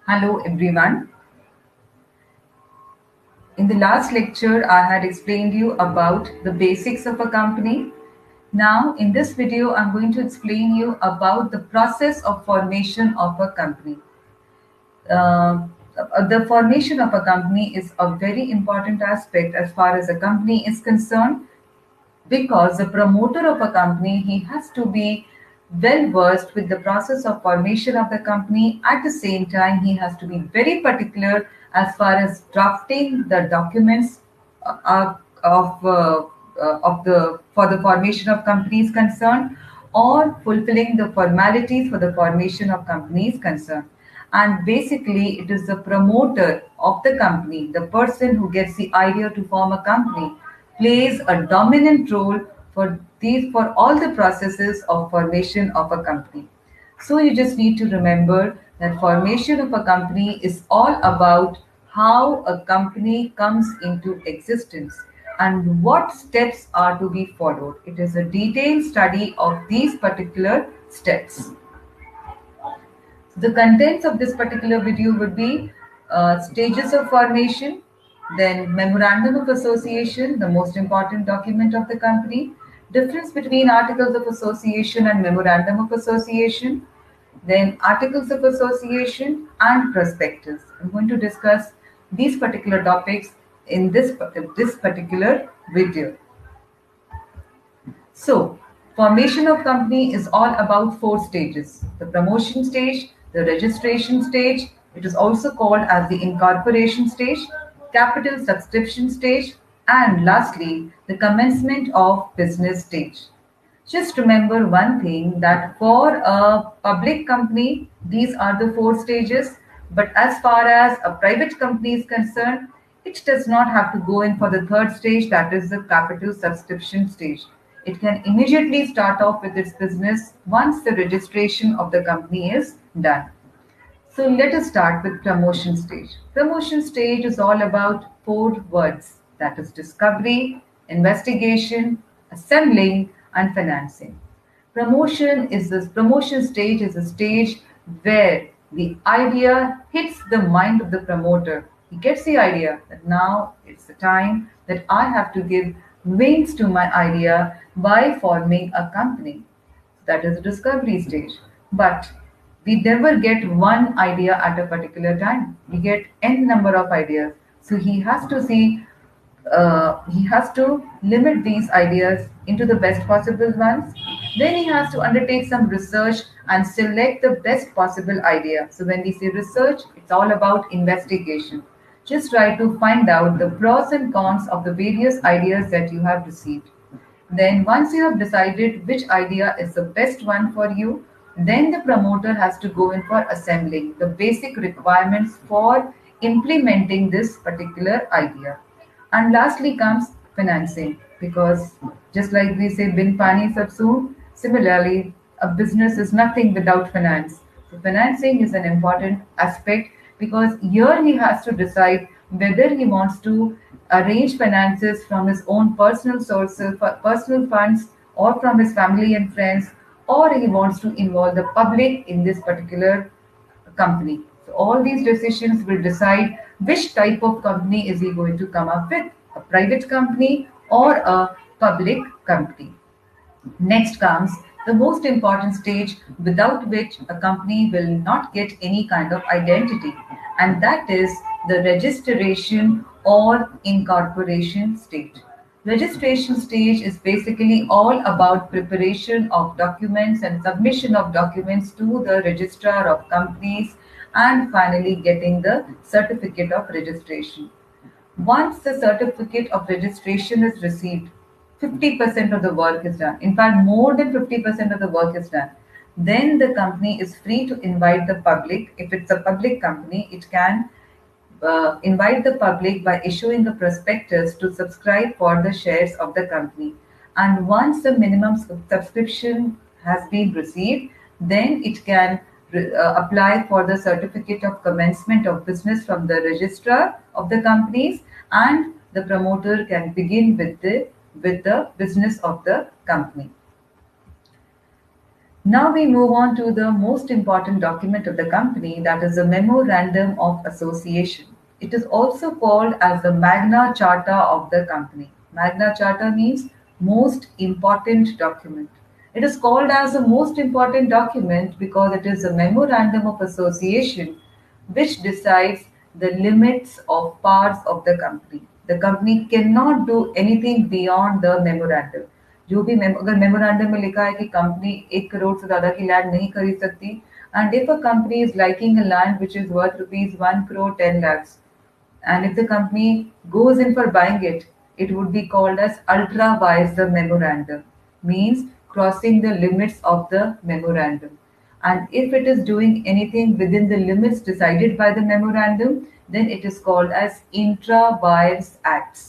Hello everyone. In the last lecture, I had explained you about the basics of a company. Now, in this video, I'm going to explain you about the process of formation of a company. The formation of a company is a very important aspect as far as a company is concerned, because the promoter of a company, he has to be well versed with the process of formation of the company. At the same time, he has to be very particular as far as drafting the documents of the for the formation of company is concerned, or fulfilling the formalities for the formation of company is concerned. And basically, it is the promoter of the company, the person who gets the idea to form a company, plays a dominant role for all the processes of formation of a company. So you just need to remember that formation of a company is all about how a company comes into existence and what steps are to be followed. It is a detailed study of these particular steps. The contents of this particular video would be stages of formation, then memorandum of association, the most important document of the company, difference between articles of association and memorandum of association, then articles of association and prospectus. I'm going to discuss these particular topics in this particular video. So, formation of company is all about four stages: the promotion stage, the registration stage, it is also called as the incorporation stage, capital subscription stage, and lastly, the commencement of business stage. Just remember one thing, that for a public company, these are the four stages, but as far as a private company is concerned, it does not have to go in for the third stage, that is the capital subscription stage. It can immediately start off with its business once the registration of the company is done. So let us start with promotion stage. Promotion stage is all about four words, that is discovery, investigation, assembling, and financing. Promotion stage is a stage where the idea hits the mind of the promoter. He gets the idea that now it's the time that I have to give wings to my idea by forming a company. That is the discovery stage. But we never get one idea at a particular time. We get n number of ideas. So he has to limit these ideas into the best possible ones. Then he has to undertake some research and select the best possible idea. So when we say research, it's all about investigation. Just try to find out the pros and cons of the various ideas that you have received. Then once you have decided which idea is the best one for you, then the promoter has to go in for assembling the basic requirements for implementing this particular idea. And lastly comes financing, because just like we say bin pani sab soon, similarly a business is nothing without finance. So financing is an important aspect, because here he has to decide whether he wants to arrange finances from his own personal sources, personal funds, or from his family and friends, or he wants to involve the public in this particular company. So all these decisions will decide which type of company is he going to come up with, a private company or a public company. Next comes the most important stage, without which a company will not get any kind of identity, and that is the registration or incorporation stage. Registration stage is basically all about preparation of documents and submission of documents to the registrar of companies, and finally getting the certificate of registration. Once the certificate of registration is received, 50% of the work is done. In fact, more than 50% of the work is done. Then the company is free to invite the public. If it's a public company, it can invite the public by issuing a prospectus to subscribe for the shares of the company. And once the minimum subscription has been received, then it can apply for the certificate of commencement of business from the registrar of the companies, and the promoter can begin with the business of the company. Now we move on to the most important document of the company, that is a memorandum of association. It is also called as the Magna Charta of the company. Magna Charta means most important document. It is called as the most important document because it is a memorandum of association which decides the limits of parts of the company. The company cannot do anything beyond the memorandum. जो भी अगर memorandum में लिखा है कि company 1 crore से ज्यादा की लैंड नहीं खरीद सकती, and if a company is liking a land which is worth rupees 1 crore 10 lakhs, and if the company goes in for buying it, it would be called as ultra vires the memorandum, means crossing the limits of the memorandum. And if it is doing anything within the limits decided by the memorandum, then it is called as intra vires acts.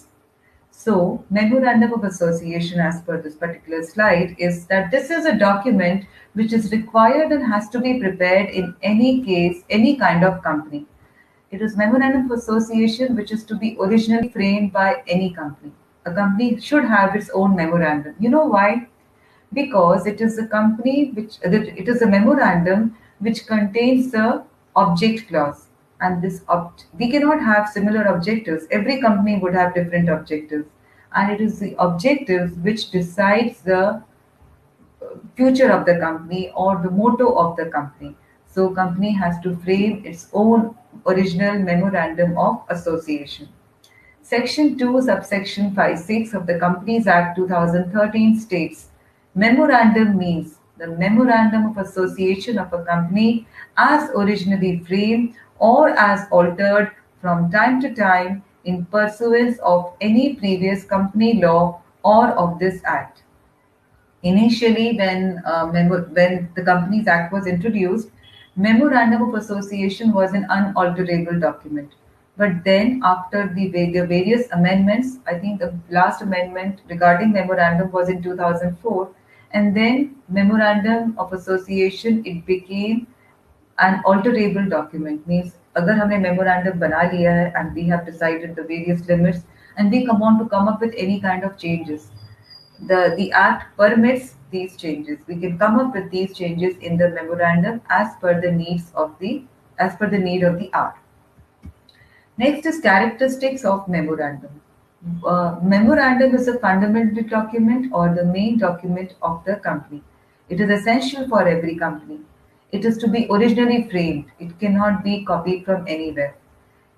So, Memorandum of Association, as per this particular slide, is that this is a document which is required and has to be prepared in any case, any kind of company. It is Memorandum of Association which is to be originally framed by any company. A company should have its own memorandum. You know why? Because it is a company which it is a memorandum which contains the object clause, and we cannot have similar objectives. Every company would have different objectives, and it is the objectives which decides the future of the company or the motto of the company. So company has to frame its own original memorandum of association. Section 2, subsection 56 of the Companies Act 2013 states, memorandum means the memorandum of association of a company as originally framed or as altered from time to time in pursuance of any previous company law or of this act. Initially, when the Companies Act was introduced, Memorandum of Association was an unalterable document. But then, after the various amendments, I think the last amendment regarding memorandum was in 2004, and then Memorandum of Association it became an alterable document. Means अगर हमने memorandum बना लिया है and we have decided the various limits and we want to come up with any kind of changes, the act permits these changes. We can come up with these changes in the memorandum as per the need of the hour. Next is characteristics of memorandum. Memorandum is a fundamental document or the main document of the company. It is essential for every company. It is to be originally framed. It cannot be copied from anywhere.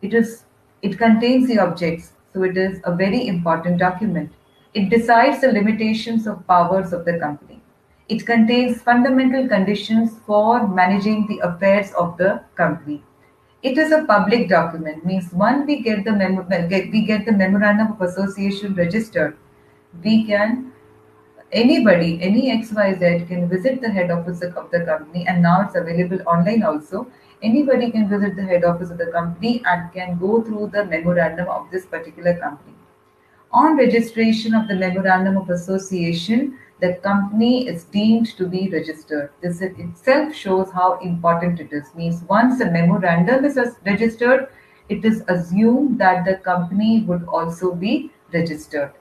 It is it contains the objects, so it is a very important document. It decides the limitations of powers of the company. It contains fundamental conditions for managing the affairs of the company. It is a public document, means once we get the memorandum of association registered, we can anybody, any XYZ can visit the head office of the company, and now it's available online also. Anybody can visit the head office of the company and can go through the memorandum of this particular company. On registration of the memorandum of association, the company is deemed to be registered. This itself shows how important it is. Means once a memorandum is registered, it is assumed that the company would also be registered.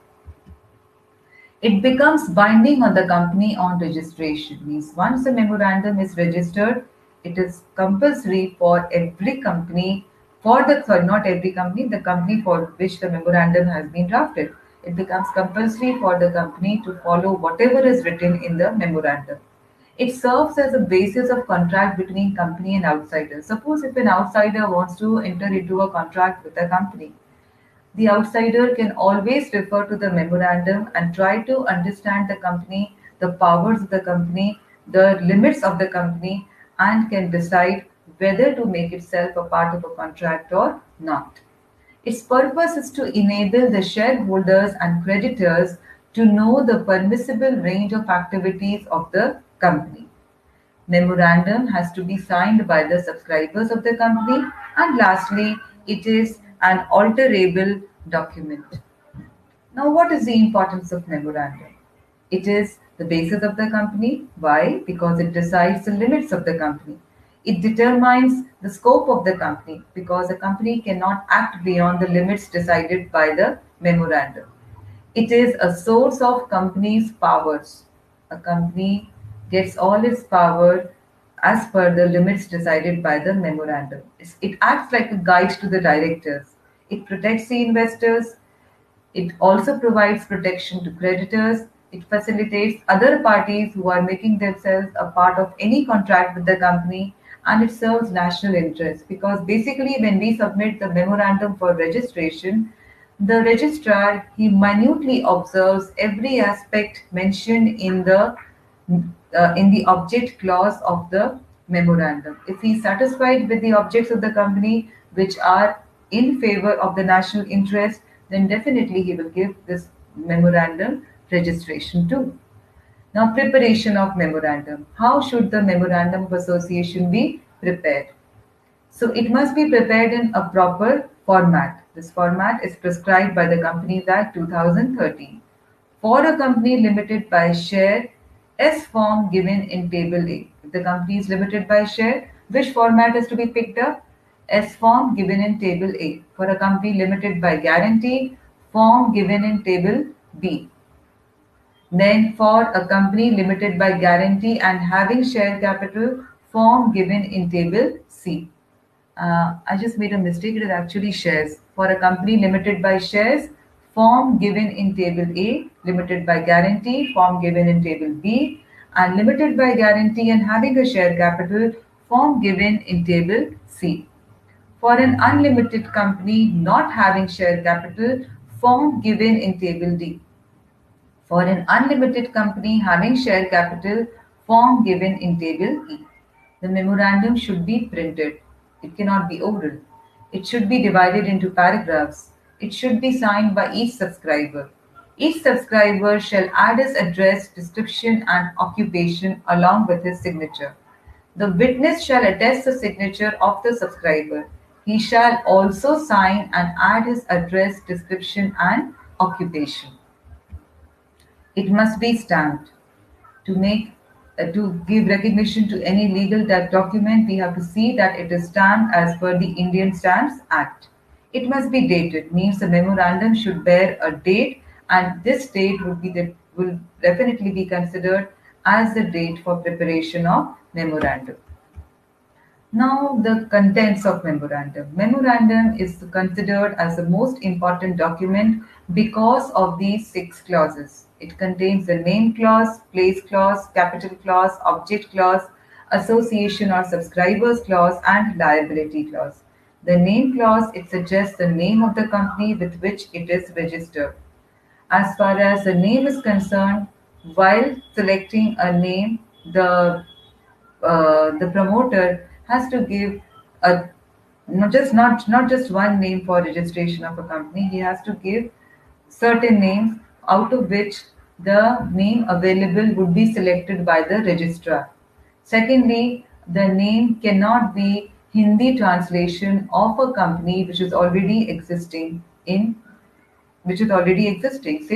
It becomes binding on the company on registration. Means once a memorandum is registered, it is compulsory for every company, for the sorry, not every company, the company for which the memorandum has been drafted. It becomes compulsory for the company to follow whatever is written in the memorandum. It serves as a basis of contract between company and outsider. Suppose if an outsider wants to enter into a contract with a company, the outsider can always refer to the memorandum and try to understand the company, the powers of the company, the limits of the company, and can decide whether to make itself a part of a contract or not. Its purpose is to enable the shareholders and creditors to know the permissible range of activities of the company. Memorandum has to be signed by the subscribers of the company, and lastly, it is an alterable document. Now, what is the importance of memorandum? It is the basis of the company. Why? Because it decides the limits of the company. It determines the scope of the company because a company cannot act beyond the limits decided by the memorandum. It is a source of company's powers. A company gets all its power as per the limits decided by the memorandum. It acts like a guide to the directors. It protects the investors. It also provides protection to creditors. It facilitates other parties who are making themselves a part of any contract with the company, and it serves national interest because basically, when we submit the memorandum for registration, the registrar he minutely observes every aspect mentioned in the object clause of the memorandum. If he is satisfied with the objects of the company which are in favor of the national interest, then definitely he will give this memorandum registration too. Now, preparation of memorandum. How should the memorandum of association be prepared? So it must be prepared in a proper format. This format is prescribed by the Companies Act 2013. For a company limited by share, S form given in table A. If the company is limited by share, which format is to be picked up? S form given in table A. For a company limited by guarantee, form given in table B. Then for a company limited by guarantee and having share capital, form given in table C. I just made a mistake. It is actually shares. For a company limited by shares, form given in table A, limited by guarantee, form given in table B, and limited by guarantee and having a share capital, form given in table C. For an unlimited company not having share capital, form given in table D. For an unlimited company having share capital, form given in table E. The memorandum should be printed. It cannot be oral. It should be divided into paragraphs. It should be signed by each subscriber. Each subscriber shall add his address, description, and occupation along with his signature. The witness shall attest the signature of the subscriber. He shall also sign and add his address, description, and occupation. It must be stamped. To give recognition to any legal document, we have to see that it is stamped as per the Indian Stamps Act. It must be dated, means the memorandum should bear a date, and this date will definitely be considered as the date for preparation of memorandum. Now, the contents of memorandum. Memorandum is considered as the most important document because of these 6 clauses. It contains the name clause, place clause, capital clause, object clause, association or subscribers clause, and liability clause. The name clause, it suggests the name of the company with which it is registered. As far as the name is concerned, while selecting a name, the promoter has to give a not just one name for registration of a company. He has to give certain names, out of which the name available would be selected by the registrar. Secondly, the name cannot be Hindi translation of a company which is already existing. Say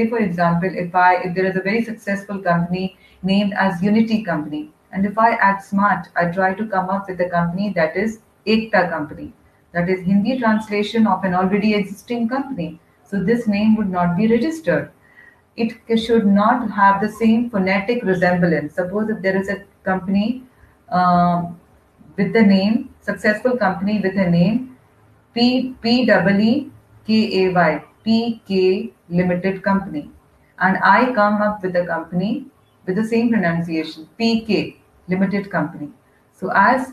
for example, if there is a very successful company named as Unity Company, and if I act smart, I try to come up with a company that is Ekta Company, that is Hindi translation of an already existing company. So this name would not be registered. It should not have the same phonetic resemblance. Suppose if there is a company uh, with the name, successful company with a name PPEEKAY, PK Limited Company, and I come up with a company with the same pronunciation, PK Limited Company. So as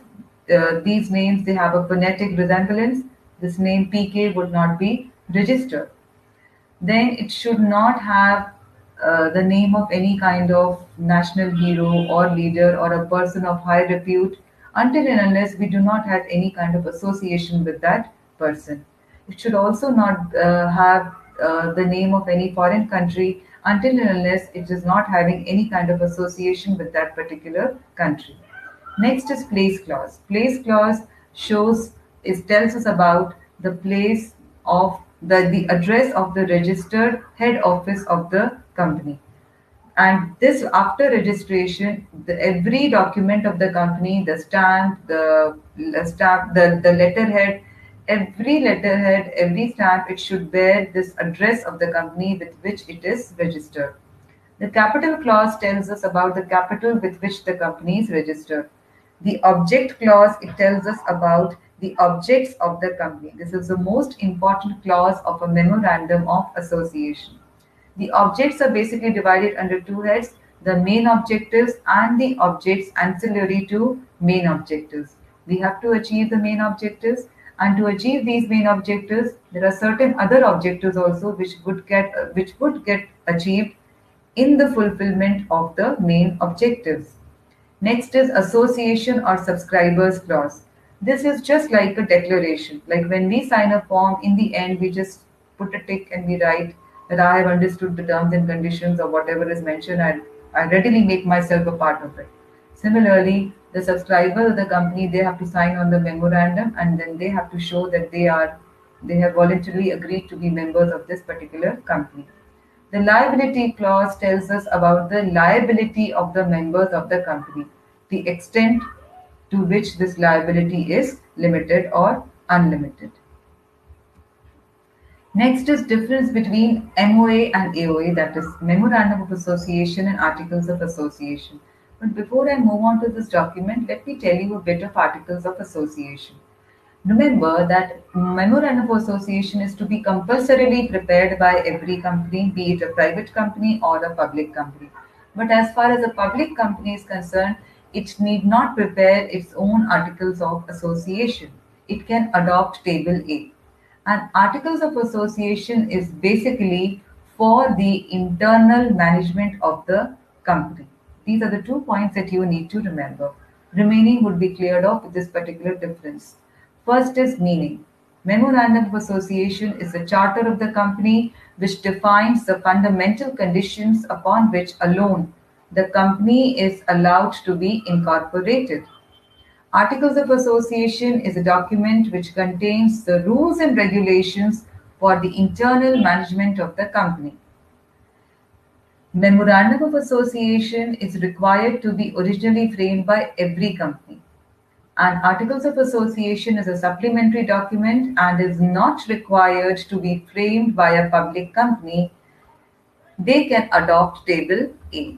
these names they have a phonetic resemblance, this name PK would not be registered. Then it should not have the name of any kind of national hero or leader or a person of high repute until and unless we do not have any kind of association with that person. It should also not have the name of any foreign country until and unless it is not having any kind of association with that particular country. Next is place clause. Place clause tells us about the place of the address of the registered head office of the company. And this after registration, every document of the company, the stamp, the letterhead, every letterhead, every stamp, it should bear this address of the company with which it is registered. The capital clause tells us about the capital with which the company is registered. The object clause, it tells us about the objects of the company. This is the most important clause of a memorandum of association. The objects are basically divided under two heads, the main objectives and the objects ancillary to main objectives. We have to achieve the main objectives, and to achieve these main objectives, there are certain other objectives also which would get achieved in the fulfillment of the main objectives. Next is association or subscribers clause. This is just like a declaration. Like when we sign a form, in the end, we just put a tick and we write that I have understood the terms and conditions or whatever is mentioned, and I readily make myself a part of it. Similarly, the subscriber of the company, they have to sign on the memorandum, and then they have to show that they have voluntarily agreed to be members of this particular company. The liability clause tells us about the liability of the members of the company, the extent to which this liability is limited or unlimited. Next is difference between MOA and AOA, that is Memorandum of Association and Articles of Association. But before I move on to this document, let me tell you a bit of Articles of Association. Remember that memorandum of association is to be compulsorily prepared by every company, be it a private company or a public company. But as far as a public company is concerned, it need not prepare its own articles of association. It can adopt Table A. And articles of association is basically for the internal management of the company. These are the 2 points that you need to remember. Remaining would be cleared off with this particular difference. First is meaning. Memorandum of Association is the charter of the company which defines the fundamental conditions upon which alone the company is allowed to be incorporated. Articles of Association is a document which contains the rules and regulations for the internal management of the company. Memorandum of Association is required to be originally framed by every company. And Articles of Association is a supplementary document and is not required to be framed by a public company. They can adopt Table A.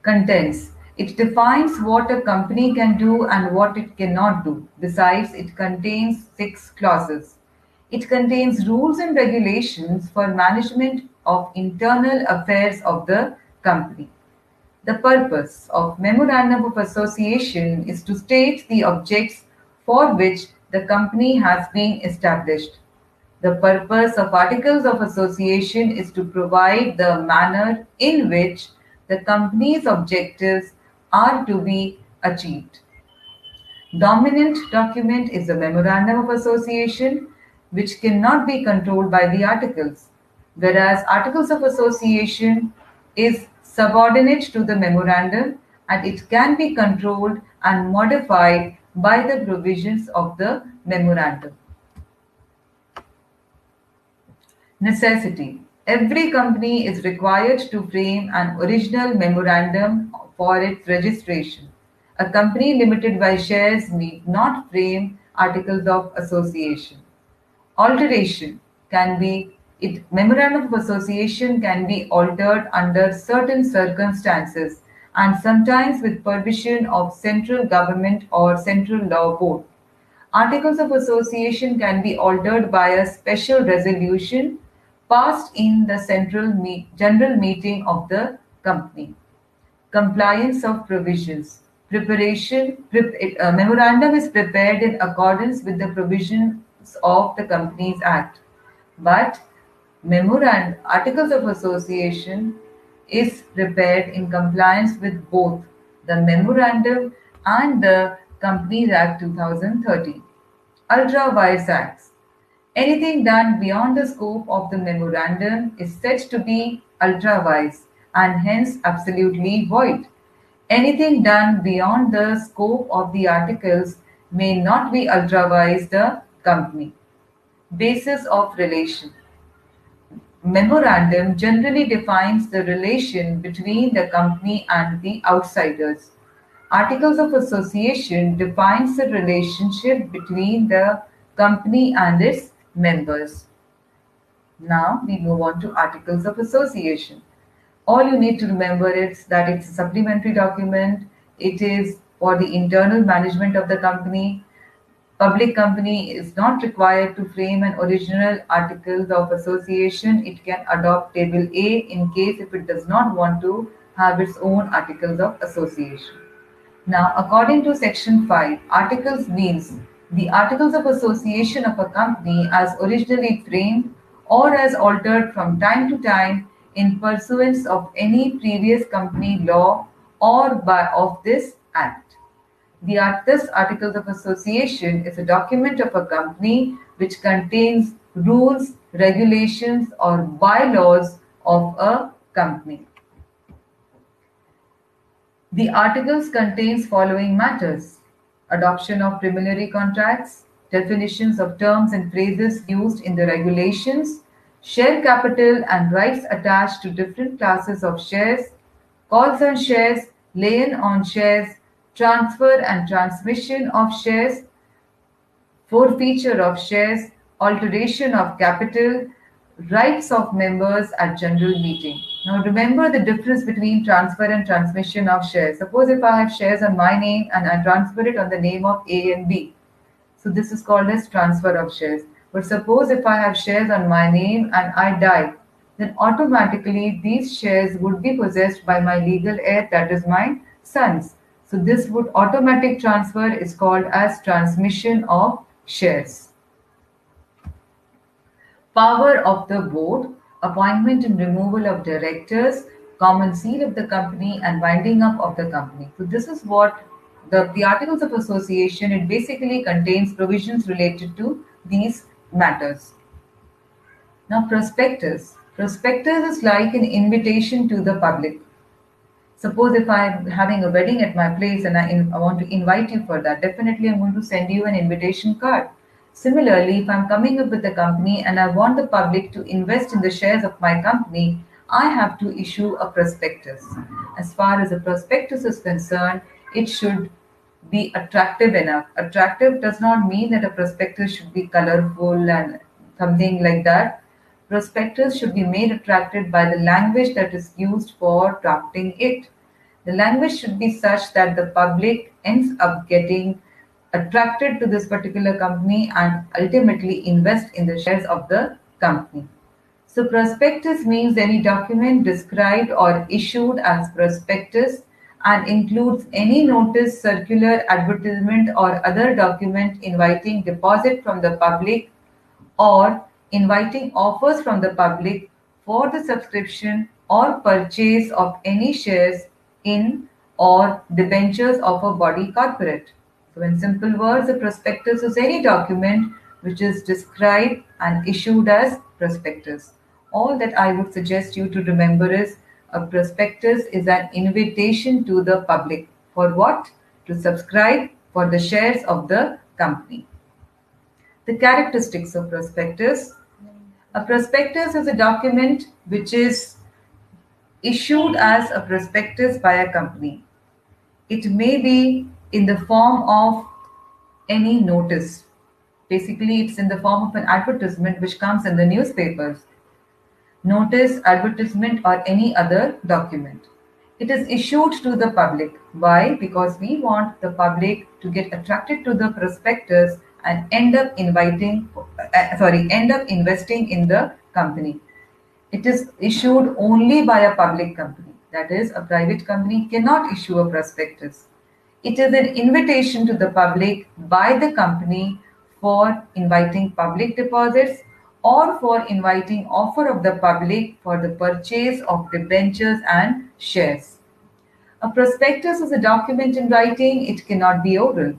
Contents. It defines what a company can do and what it cannot do. Besides, it contains 6 clauses. It contains rules and regulations for management of internal affairs of the company. The purpose of Memorandum of Association is to state the objects for which the company has been established. The purpose of Articles of Association is to provide the manner in which the company's objectives are to be achieved. Dominant document is the Memorandum of Association, which cannot be controlled by the articles, whereas Articles of Association is subordinate to the memorandum and it can be controlled and modified by the provisions of the memorandum. Necessity. Every company is required to frame an original memorandum for its registration. A company limited by shares need not frame articles of association. Alteration can be memorandum of association can be altered under certain circumstances and sometimes with permission of central government or central law board. Articles of association can be altered by a special resolution passed in the general meeting of the company. Compliance of provisions. Memorandum is prepared in accordance with the provisions of the Companies Act, but Articles of Association is prepared in compliance with both the Memorandum and the Companies Act 2013. Ultra Vires Acts. Anything done beyond the scope of the memorandum is said to be ultra vires and hence absolutely void. Anything done beyond the scope of the articles may not be ultra vires the company. Basis of relation. Memorandum generally defines the relation between the company and the outsiders. Articles of Association defines the relationship between the company and its members. Now we move on to Articles of Association. All you need to remember is that it's a supplementary document. It is for the internal management of the company. Public company is not required to frame an original articles of association. It can adopt table A in case if it does not want to have its own articles of association. Now, according to Section 5, articles means the articles of association of a company as originally framed or as altered from time to time in pursuance of any previous company law or by of this Act. This Articles of Association is a document of a company which contains rules, regulations, or bylaws of a company. The articles contains following matters: adoption of preliminary contracts, definitions of terms and phrases used in the regulations, share capital and rights attached to different classes of shares, calls on shares, lay-in on shares, transfer and transmission of shares, forfeiture of shares, alteration of capital, rights of members at general meeting. Now remember the difference between transfer and transmission of shares. Suppose if I have shares on my name and I transfer it on the name of A and B. So this is called as transfer of shares. But suppose if I have shares on my name and I die, then automatically these shares would be possessed by my legal heir, that is my sons. So this would automatic transfer is called as transmission of shares. Power of the board, appointment and removal of directors, common seal of the company, and winding up of the company. So this is what the Articles of Association, it basically contains provisions related to these matters. Now prospectus. Prospectus is like an invitation to the public. Suppose if I'm having a wedding at my place and I want to invite you for that, definitely I'm going to send you an invitation card. Similarly, if I'm coming up with a company and I want the public to invest in the shares of my company, I have to issue a prospectus. As far as a prospectus is concerned, it should be attractive enough. Attractive does not mean that a prospectus should be colorful and something like that. Prospectus should be made attractive by the language that is used for drafting it. The language should be such that the public ends up getting attracted to this particular company and ultimately invest in the shares of the company. So prospectus means any document described or issued as prospectus and includes any notice, circular, advertisement, or other document inviting deposit from the public or inviting offers from the public for the subscription or purchase of any shares in or debentures of a body corporate. So in simple words, a prospectus is any document which is described and issued as prospectus. All that I would suggest you to remember is a prospectus is an invitation to the public. For what? To subscribe for the shares of the company. The characteristics of prospectus. A prospectus is a document which is issued as a prospectus by a company. It may be in the form of any notice. Basically, it's in the form of an advertisement which comes in the newspapers. Notice, advertisement, or any other document. It is issued to the public. Why? Because we want the public to get attracted to the prospectus and end up investing in the company. It is issued only by a public company. That is, a private company cannot issue a prospectus. It is an invitation to the public by the company for inviting public deposits or for inviting offer of the public for the purchase of debentures and shares. A prospectus is a document in writing, it cannot be oral.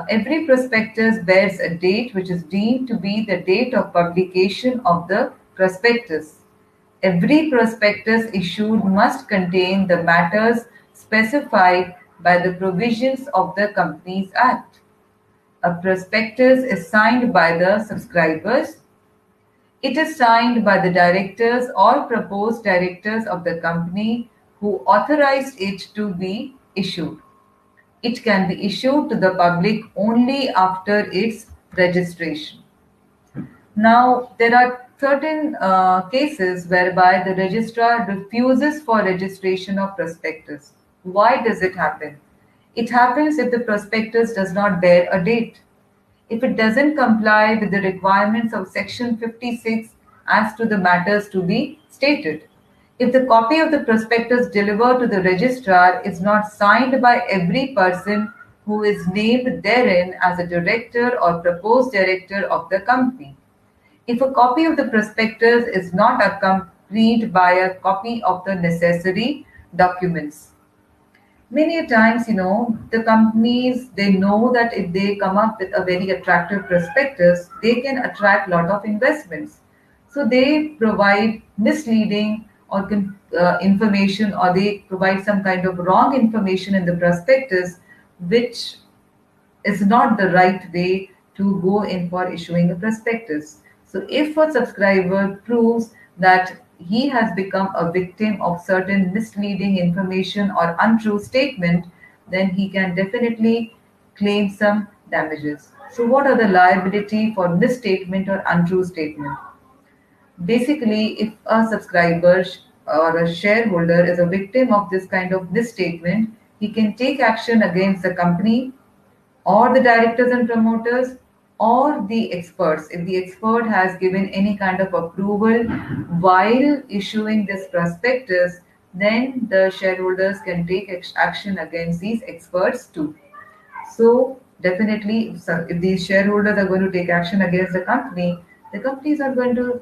Every prospectus bears a date which is deemed to be the date of publication of the prospectus. Every prospectus issued must contain the matters specified by the provisions of the Companies Act. A prospectus is signed by the subscribers. It is signed by the directors or proposed directors of the company who authorized it to be issued. It can be issued to the public only after its registration. Now, there are certain cases whereby the registrar refuses for registration of prospectus. Why does it happen? It happens if the prospectus does not bear a date, if it doesn't comply with the requirements of Section 56 as to the matters to be stated, if the copy of the prospectus delivered to the registrar is not signed by every person who is named therein as a director or proposed director of the company, if a copy of the prospectus is not accompanied by a copy of the necessary documents. Many a times, the companies, they know that if they come up with a very attractive prospectus, they can attract a lot of investments. So they provide misleading or information, or they provide some kind of wrong information in the prospectus, which is not the right way to go in for issuing a prospectus. So, if a subscriber proves that he has become a victim of certain misleading information or untrue statement, then he can definitely claim some damages. So, what are the liability for misstatement or untrue statement? Basically, if a subscriber or a shareholder is a victim of this kind of misstatement, he can take action against the company or the directors and promoters or the experts. If the expert has given any kind of approval while issuing this prospectus, then the shareholders can take action against these experts too. So definitely, if these shareholders are going to take action against the companies are going to,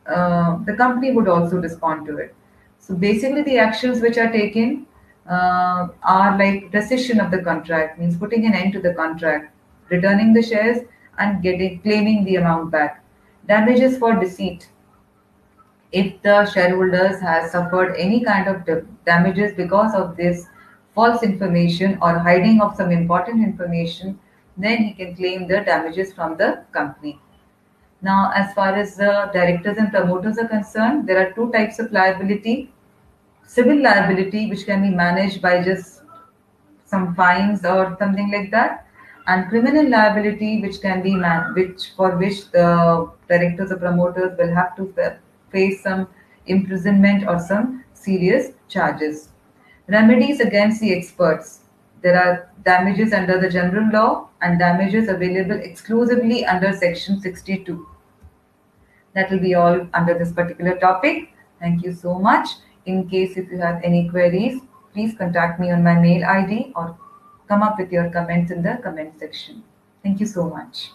the company would also respond to it. So basically, the actions which are taken are like rescission of the contract, means putting an end to the contract, returning the shares, and getting claiming the amount back. Damages for deceit, if the shareholders has suffered any kind of damages because of this false information or hiding of some important information, then he can claim the damages from the company. Now, as far as the directors and promoters are concerned, there are two types of liability: civil liability, which can be managed by just some fines or something like that, and criminal liability, which can be which for which the directors or promoters will have to face some imprisonment or some serious charges. Remedies against the experts: there are damages under the general law and damages available exclusively under section 62. That will be all under this particular topic. Thank you so much. In case if you have any queries, please contact me on my mail ID or come up with your comments in the comment section. Thank you so much.